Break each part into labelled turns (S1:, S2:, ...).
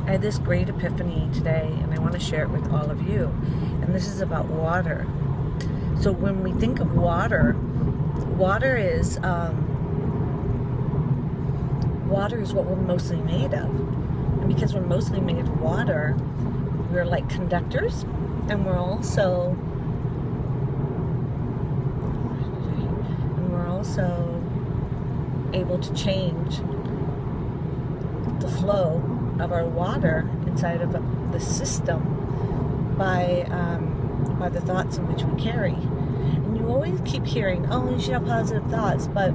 S1: I had this great epiphany today, and I want to share it with all of you. And this is about water. So when we think of water, water is what we're mostly made of. And because we're mostly made of water, we're like conductors, and we're also able to change the flow of our water inside of the system by the thoughts in which we carry. And you always keep hearing, oh, you should have positive thoughts, but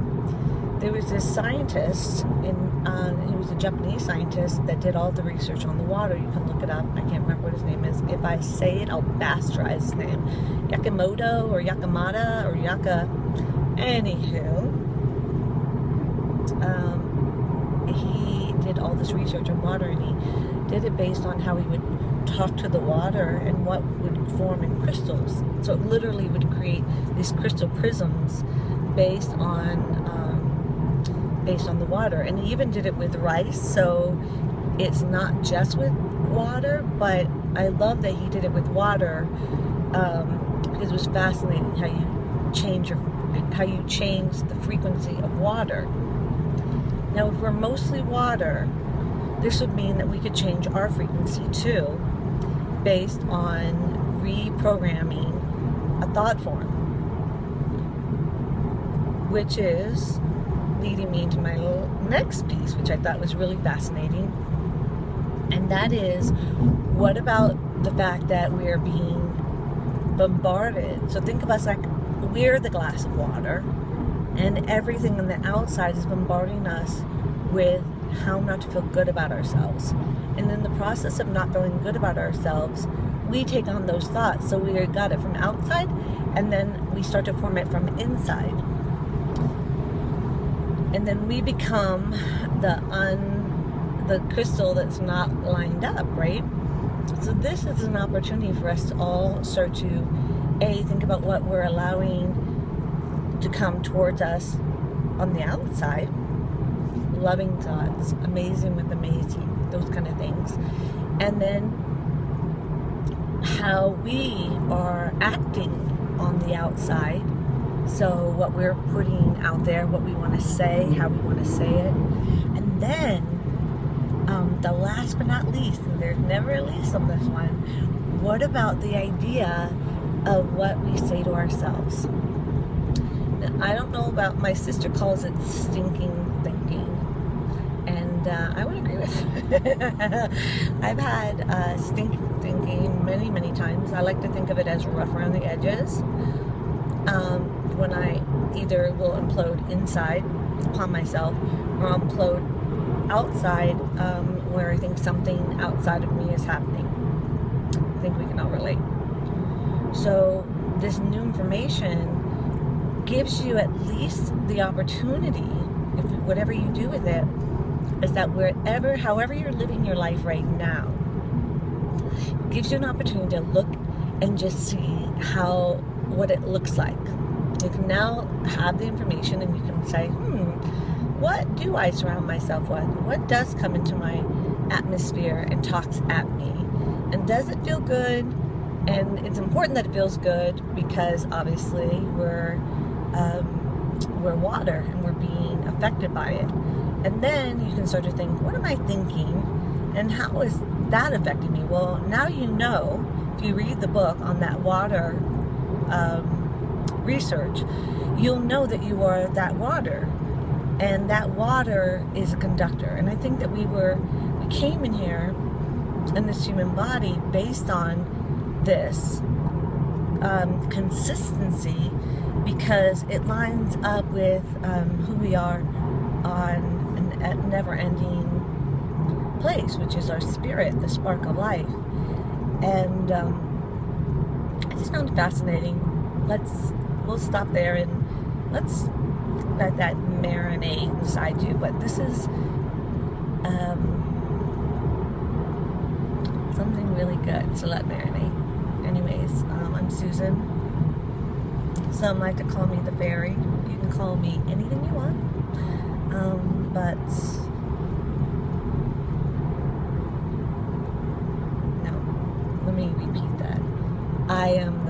S1: there was this scientist, he was a Japanese scientist that did all the research on the water. You can look it up. I can't remember what his name is. If I say it, I'll bastardize his name. Yakimoto or Yakamada or Anywho, he did all this research on water, and he did it based on how he would talk to the water and what would form in crystals. So it literally would create these crystal prisms based on the water. And he even did it with rice, so it's not just with water, but I love that he did it with water, because it was fascinating how you change the frequency of water. Now, if we're mostly water, this would mean that we could change our frequency too, based on reprogramming a thought form, which is leading me into my next piece, which I thought was really fascinating. And that is, what about the fact that we're being bombarded? So think of us like we're the glass of water, and everything on the outside is bombarding us with how not to feel good about ourselves. And in the process of not feeling good about ourselves, we take on those thoughts. So we got it from outside, and then we start to form it from inside. And then we become the crystal that's not lined up, right? So this is an opportunity for us to all start to think about what we're allowing to come towards us on the outside. Loving thoughts, amazing with amazing, those kind of things. And then how we are acting on the outside. So what we're putting out there, what we want to say, how we want to say it. And then the last but not least, and there's never a least on this one, what about the idea of what we say to ourselves? Now, I don't know about, my sister calls it stinking thinking, and I would agree with it. I've had stinking thinking many, many times. I like to think of it as rough around the edges. When I either will implode inside upon myself, or implode outside, where I think something outside of me is happening. I think we can all relate. So this new information gives you at least the opportunity, whatever you do with it, is that however you're living your life right now, gives you an opportunity to look and just see what it looks like. You can now have the information, and you can say, what do I surround myself with? What does come into my atmosphere and talks at me? And does it feel good? And it's important that it feels good, because obviously we're water, and we're being affected by it. And then you can start to think, what am I thinking? And how is that affecting me? Well, now you know, if you read the book on that water research, you'll know that you are that water, and that water is a conductor. And I think that we came in here in this human body based on this consistency, because it lines up with who we are on a never-ending place, which is our spirit, the spark of life. And I just found it fascinating. We'll stop there and let's let that marinate inside you. But this is something really good to let marinate. Anyways, I'm Susan. Some like to call me the fairy. You can call me anything you want. But I am